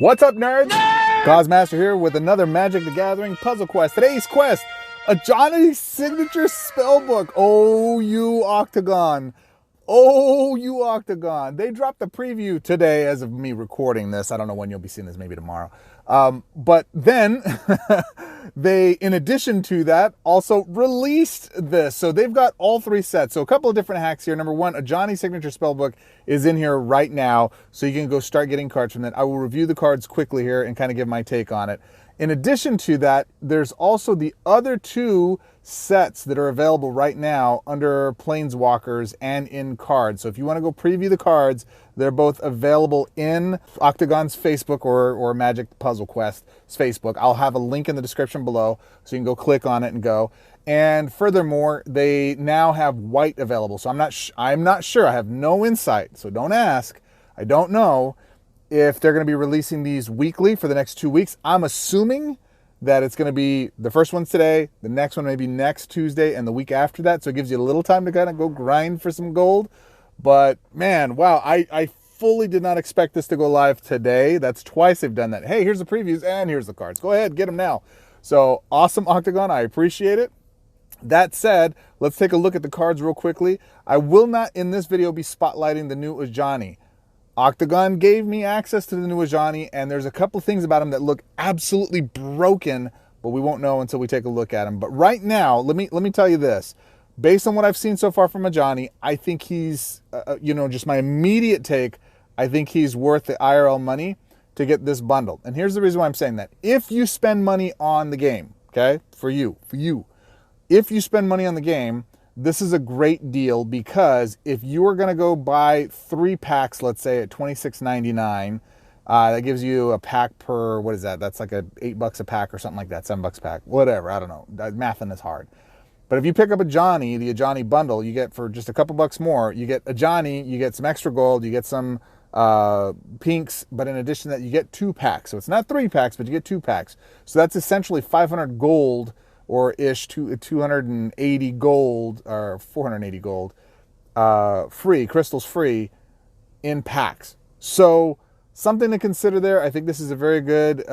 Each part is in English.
What's up, nerds? Goz Master here with another Magic the Gathering puzzle quest. Today's quest, Ajani Signature Spellbook. Oh, you Oktagon. Oh, you Oktagon. They dropped the preview today as of me recording this. I don't know when you'll be seeing this, maybe tomorrow. But then they, in addition to that, also released this. So they've got all three sets. So a couple of different hacks here. Number one, Ajani Signature Spellbook is in here right now. So you can go start getting cards from that. I will review the cards quickly here and kind of give my take on it. In addition to that, there's also the other two sets that are available right now under Planeswalkers and in cards. So if you want to go preview the cards, they're both available in Oktagon's Facebook or Magic Puzzle Quest's Facebook. I'll have a link in the description below so you can go click on it and go. And furthermore, they now have white available. So I'm not sure. I have no insight. So don't ask. I don't know if they're going to be releasing these weekly for the next 2 weeks. I'm assuming that it's going to be the first one's today, the next one maybe next Tuesday, and the week after that. So it gives you a little time to kind of go grind for some gold. But man, wow, I fully did not expect this to go live today. That's twice they've done that. Hey, here's the previews and here's the cards. Go ahead, get them now. So awesome, Oktagon. I appreciate it. That said, let's take a look at the cards real quickly. I will not in this video be spotlighting the new Ajani. Oktagon gave me access to the new Ajani, and there's a couple things about him that look absolutely broken, but we won't know until we take a look at him. But right now, let me tell you this. Based on what I've seen so far from Ajani, I think he's, just my immediate take, I think he's worth the IRL money to get this bundle. And here's the reason why I'm saying that. If you spend money on the game, okay, for you, if you spend money on the game, this is a great deal, because if you are going to go buy 3 packs, let's say at $26.99, that gives you a pack per, what is that? That's like $8 a pack or something like that, $7 a pack, whatever, I don't know. Mathing is hard. But if you pick up Ajani, the Ajani bundle, you get for just a couple bucks more, you get Ajani, you get some extra gold, you get some pinks, but in addition to that, you get 2 packs. So it's not 3 packs, but you get 2 packs. So that's essentially 500 gold or ish to 280 gold or 480 gold free, crystals free in packs. So something to consider there. I think this is a very good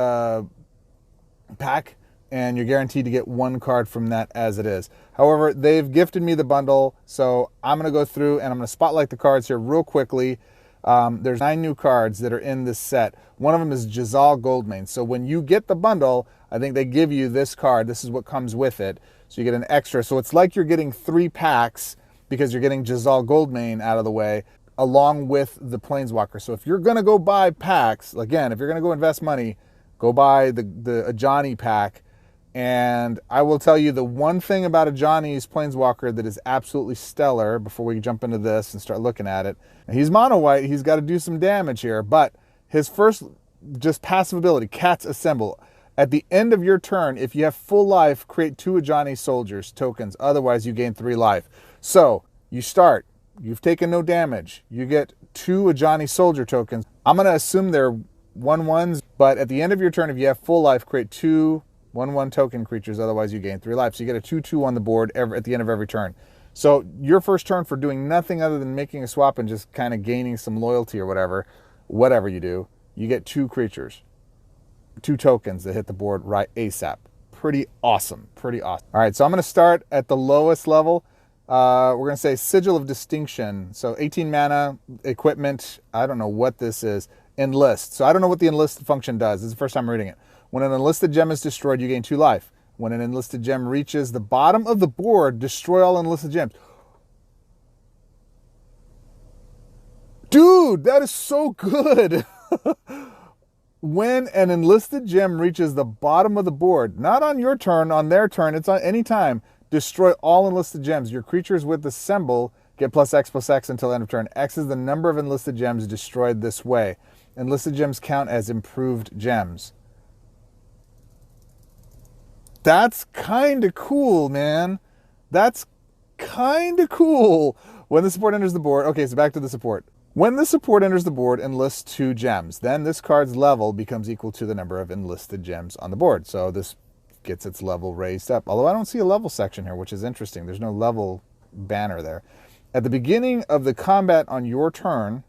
pack, and you're guaranteed to get 1 card from that as it is. However, they've gifted me the bundle, so I'm going to go through and I'm going to spotlight the cards here real quickly. There's 9 new cards that are in this set. One of them is Jazal Goldmane. So when you get the bundle, I think they give you this card. This is what comes with it. So you get an extra. So it's like you're getting 3 packs because you're getting Jazal Goldmane out of the way along with the Planeswalker. So if you're going to go buy packs, again, if you're going to go invest money, go buy the Ajani pack. And I will tell you the one thing about Ajani's Planeswalker that is absolutely stellar before we jump into this and start looking at it. Now, he's mono white. He's got to do some damage here. But his first just passive ability, Cats Assemble. At the end of your turn, if you have full life, create 2 Ajani soldiers tokens. Otherwise, you gain 3 life. So you start. You've taken no damage. You get 2 Ajani soldier tokens. I'm going to assume they're 1/1s. But at the end of your turn, if you have full life, create 2 1/1 token creatures. Otherwise, you gain 3 life. So you get a 2/2 on the board at the end of every turn. So your first turn, for doing nothing other than making a swap and just kind of gaining some loyalty or whatever you do, you get 2 creatures. 2 tokens that hit the board right ASAP. Pretty awesome. Pretty awesome. All right, so I'm going to start at the lowest level. We're going to say Sigil of Distinction. So 18 mana, equipment. I don't know what this is. Enlist. So I don't know what the enlist function does. This is the first time I'm reading it. When an enlisted gem is destroyed, you gain 2 life. When an enlisted gem reaches the bottom of the board, destroy all enlisted gems. Dude, that is so good. When an enlisted gem reaches the bottom of the board, not on your turn, on their turn, it's on any time, destroy all enlisted gems. Your creatures with the symbol get +X until end of turn. X is the number of enlisted gems destroyed this way. Enlisted gems count as improved gems. That's kind of cool, man. That's kind of cool. When the support enters the board, okay, so back to the support. When the support enters the board, enlist 2 gems. Then this card's level becomes equal to the number of enlisted gems on the board. So this gets its level raised up. Although I don't see a level section here, which is interesting. There's no level banner there. At the beginning of the combat on your turn,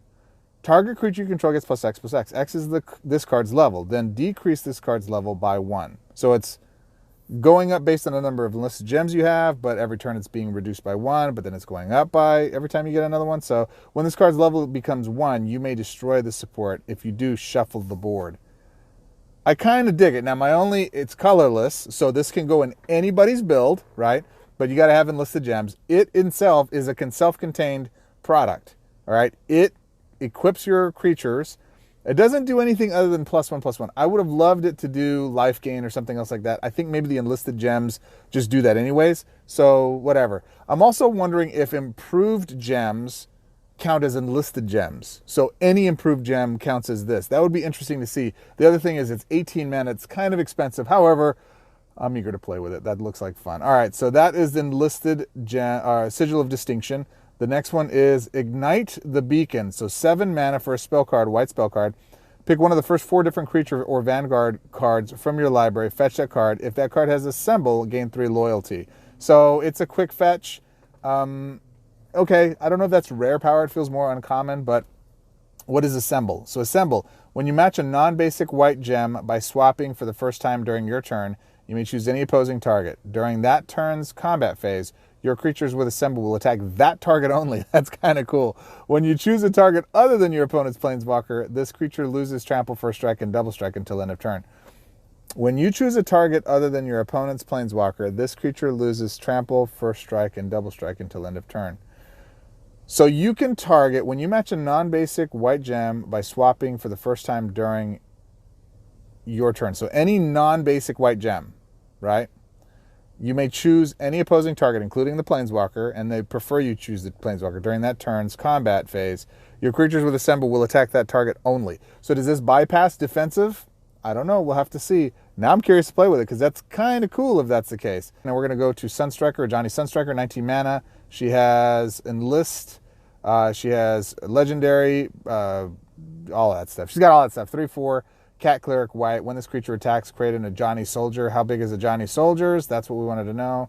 Target creature you control gets plus X plus X. X is this card's level. Then decrease this card's level by 1. So it's going up based on the number of enlisted gems you have, but every turn it's being reduced by 1, but then it's going up by every time you get another one. So when this card's level becomes 1, you may destroy the support. If you do, shuffle the board. I kind of dig it. Now, it's colorless, so this can go in anybody's build, right? But you got to have enlisted gems. It itself is a self-contained product, all right? It equips your creatures. It doesn't do anything other than +1/+1. I would have loved it to do life gain or something else like that. I think maybe the enlisted gems just do that anyways, so whatever. I'm also wondering if improved gems count as enlisted gems. So any improved gem counts as this. That would be interesting to see. The other thing is it's 18 mana. It's kind of expensive. However, I'm eager to play with it. That looks like fun. All right, so that is enlisted gem, Sigil of Distinction. The next one is Ignite the Beacon. So 7 mana for a spell card, white spell card. Pick one of the first 4 different creature or vanguard cards from your library. Fetch that card. If that card has a symbol, gain 3 loyalty. So it's a quick fetch. Okay, I don't know if that's rare power. It feels more uncommon, but what is Assemble? So Assemble, when you match a non-basic white gem by swapping for the first time during your turn, you may choose any opposing target. During that turn's combat phase, your creatures with Assemble will attack that target only. That's kind of cool. When you choose a target other than your opponent's Planeswalker, this creature loses trample, first strike, and double strike until end of turn. When you choose a target other than your opponent's Planeswalker, this creature loses trample, first strike, and double strike until end of turn. So you can target, when you match a non-basic white gem by swapping for the first time during your turn. So any non-basic white gem, right? You may choose any opposing target, including the Planeswalker, and they prefer you choose the Planeswalker. During that turn's combat phase, your creatures with Assemble will attack that target only. So does this bypass defensive? I don't know. We'll have to see. Now I'm curious to play with it because that's kind of cool if that's the case. Now we're going to go to Sunstriker, Ajani Sunstriker, 19 mana. She has Enlist. She has Legendary, all that stuff. She's got all that stuff. 3/4. Cat Cleric White. When this creature attacks, create an Ajani Soldier. How big is Ajani Soldiers? That's what we wanted to know.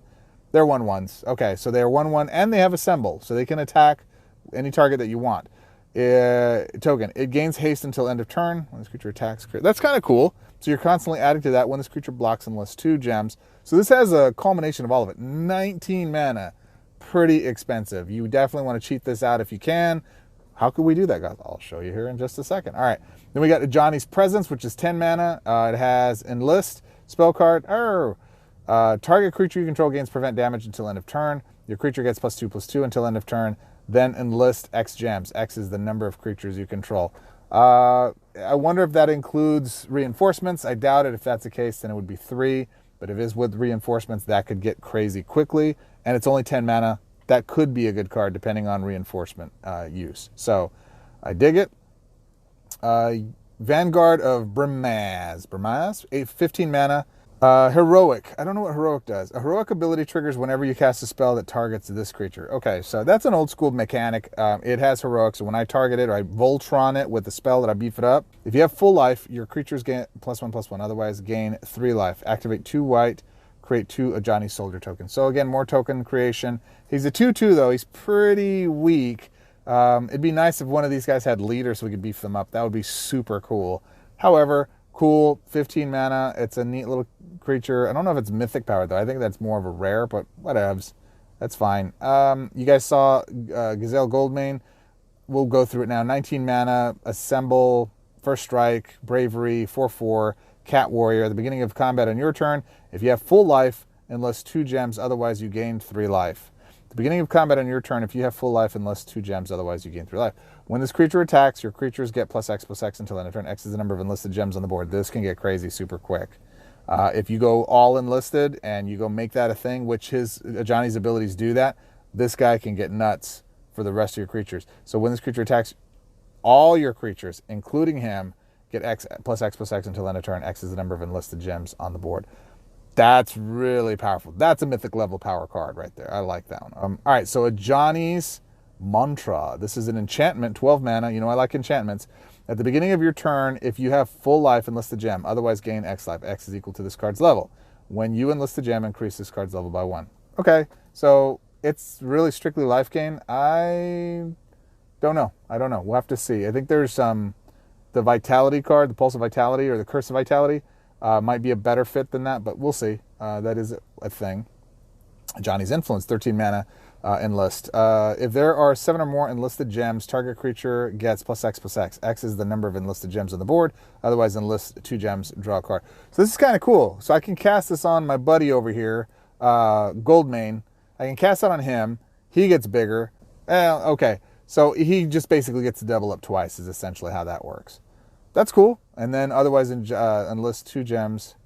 They're 1/1s. Okay, so they're 1/1, and they have Assemble, so they can attack any target that you want. Token. It gains haste until end of turn. When this creature attacks, that's kind of cool. So you're constantly adding to that. When this creature blocks and lists 2 gems. So this has a culmination of all of it. 19 mana. Pretty expensive. You definitely want to cheat this out if you can. How could we do that, guys? I'll show you here in just a second. All right. Then we got Ajani's Presence, which is 10 mana. It has Enlist, spell card. Target creature you control gains prevent damage until end of turn. Your creature gets +2/+2 until end of turn. Then Enlist X gems. X is the number of creatures you control. I wonder if that includes reinforcements. I doubt it. If that's the case, then it would be 3. But if it is with reinforcements, that could get crazy quickly. And it's only 10 mana. That could be a good card depending on reinforcement use. So I dig it. Vanguard of Brimaz, 15 mana. Heroic. I don't know what Heroic does. A heroic ability triggers whenever you cast a spell that targets this creature. Okay, so that's an old school mechanic. It has Heroic, so when I target it or I Voltron it with the spell that I beef it up, if you have full life, your creatures gain +1/+1. Otherwise, gain 3 life. Activate 2 white. Create 2 Ajani Soldier tokens. So again, more token creation. He's a 2/2 though. He's pretty weak. It'd be nice if one of these guys had leader so we could beef them up. That would be super cool. However, cool, 15 mana. It's a neat little creature. I don't know if it's mythic power though. I think that's more of a rare, but whatevs. That's fine. You guys saw Gazelle Goldmane. We'll go through it now. 19 mana, Assemble, First Strike, Bravery, 4/4. Cat Warrior. At the beginning of combat on your turn, if you have full life, enlist 2 gems, otherwise you gain 3 life. At the beginning of combat on your turn, if you have full life, enlist 2 gems, otherwise you gain 3 life. When this creature attacks, your creatures get +X/+X until end of turn. X is the number of enlisted gems on the board. This can get crazy super quick. If you go all enlisted and you go make that a thing, which Ajani's abilities do that, this guy can get nuts for the rest of your creatures. So when this creature attacks, all your creatures, including him, get +X/+X until end of turn. X is the number of enlisted gems on the board. That's really powerful. That's a mythic level power card right there. I like that one. All right, so Ajani's Mantra. This is an enchantment, 12 mana. You know I like enchantments. At the beginning of your turn, if you have full life, enlist a gem. Otherwise, gain X life. X is equal to this card's level. When you enlist a gem, increase this card's level by 1. Okay, so it's really strictly life gain. I Don't know. I don't know. We'll have to see. I think there's the Vitality card, the Pulse of Vitality or the Curse of Vitality might be a better fit than that, but we'll see. That is a thing. Ajani's Influence, 13 mana enlist. If there are 7 or more enlisted gems, target creature gets +X/+X. X is the number of enlisted gems on the board. Otherwise, enlist 2 gems, draw a card. So this is kind of cool. So I can cast this on my buddy over here, Goldmane. I can cast that on him. He gets bigger. Okay. So he just basically gets to double up twice is essentially how that works. That's cool. And then otherwise enlist 2 gems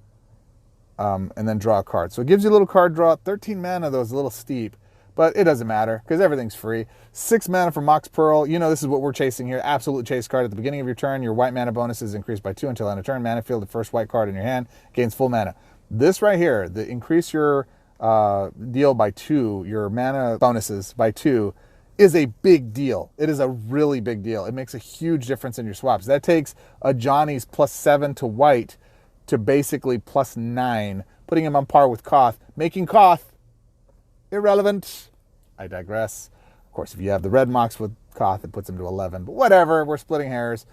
and then draw a card. So it gives you a little card draw. 13 mana though is a little steep, but it doesn't matter because everything's free. 6 mana for Mox Pearl. You know this is what we're chasing here. Absolute chase card. At the beginning of your turn, your white mana bonus is increased by 2 until end of turn. Mana field, the first white card in your hand gains full mana. This right here, the increase your deal by 2, your mana bonuses by 2, is a big deal. It is a really big deal. It makes a huge difference in your swaps. That takes Ajani's +7 to white to basically +9, putting him on par with Koth, making Koth irrelevant. I digress. Of course, if you have the red Mox with Koth, it puts him to 11, but whatever, we're splitting hairs.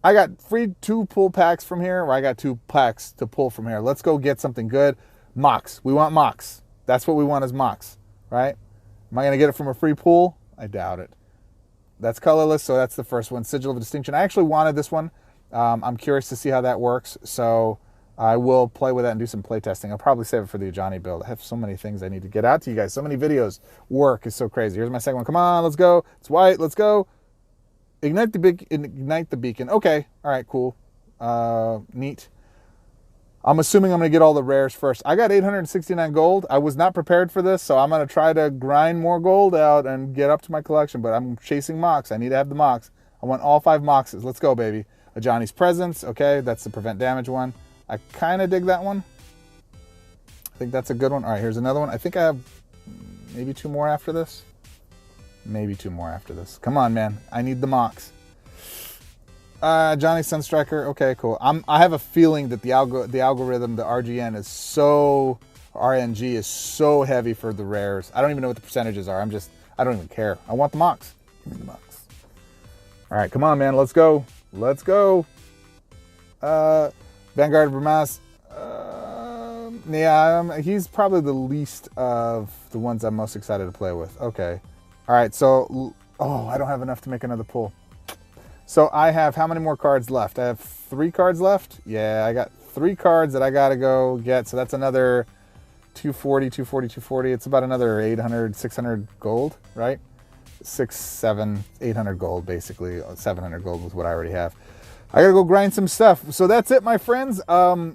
I got free 2 pull packs from here, or I got 2 packs to pull from here. Let's go get something good. Mox. We want Mox. That's what we want as Mox, right? Am I going to get it from a free pool? I doubt it. That's colorless, so that's the first one. Sigil of Distinction. I actually wanted this one. I'm curious to see how that works, so I will play with that and do some play testing. I'll probably save it for the Ajani build. I have so many things I need to get out to you guys. So many videos. Work is so crazy. Here's my second one. Come on, let's go. It's white. Let's go. Ignite the beacon. Okay. All right, cool. Neat. I'm assuming I'm going to get all the rares first. I got 869 gold. I was not prepared for this, so I'm going to try to grind more gold out and get up to my collection, but I'm chasing Mox. I need to have the Mox. I want all 5 Moxes. Let's go, baby. Ajani's Presence. Okay, that's the prevent damage one. I kind of dig that one. I think that's a good one. All right, here's another one. I think I have maybe 2 more after this. Maybe 2 more after this. Come on, man. I need the Mox. Johnny Sunstriker. Okay, cool. I have a feeling that the algorithm, the RGN is so, RNG is so heavy for the rares. I don't even know what the percentages are. I don't even care. I want the Mox. Give me the Mox. All right, come on, man. Let's go. Let's go. Vanguard Vermas. Yeah, he's probably the least of the ones I'm most excited to play with. Okay. All right, so, oh, I don't have enough to make another pull. So I have how many more cards left? I have 3 cards left. Yeah, I got 3 cards that I got to go get. So that's another 240, 240, 240. It's about another 800, 600 gold, right? 6, 7, 800 gold, basically. 700 gold with what I already have. I got to go grind some stuff. So that's it, my friends.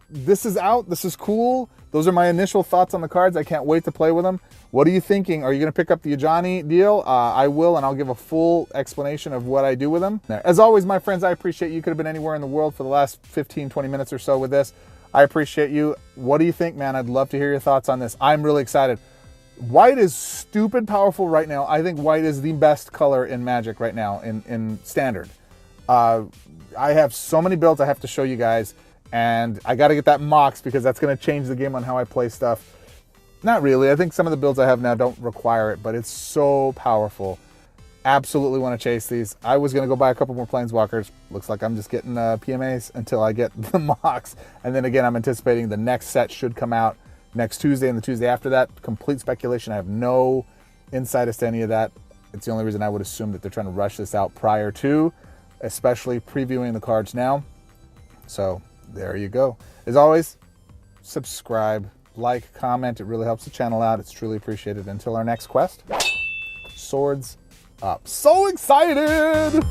This is out. This is cool. Those are my initial thoughts on the cards. I can't wait to play with them. What are you thinking? Are you going to pick up the Ajani deal? I will, and I'll give a full explanation of what I do with them. As always, my friends, I appreciate you. You could have been anywhere in the world for the last 15, 20 minutes or so with this. I appreciate you. What do you think, man? I'd love to hear your thoughts on this. I'm really excited. White is stupid powerful right now. I think white is the best color in Magic right now in Standard. I have so many builds I have to show you guys, and I got to get that Mox because that's going to change the game on how I play stuff. Not really. I think some of the builds I have now don't require it, but it's so powerful. Absolutely want to chase these. I was going to go buy a couple more Planeswalkers. Looks like I'm just getting PMAs until I get the Mox. And then again, I'm anticipating the next set should come out next Tuesday and the Tuesday after that. Complete speculation. I have no insight as to any of that. It's the only reason I would assume that they're trying to rush this out prior to, especially previewing the cards now. So there you go. As always, subscribe, like, comment. It really helps the channel out. It's truly appreciated. Until our next quest, swords up. So excited!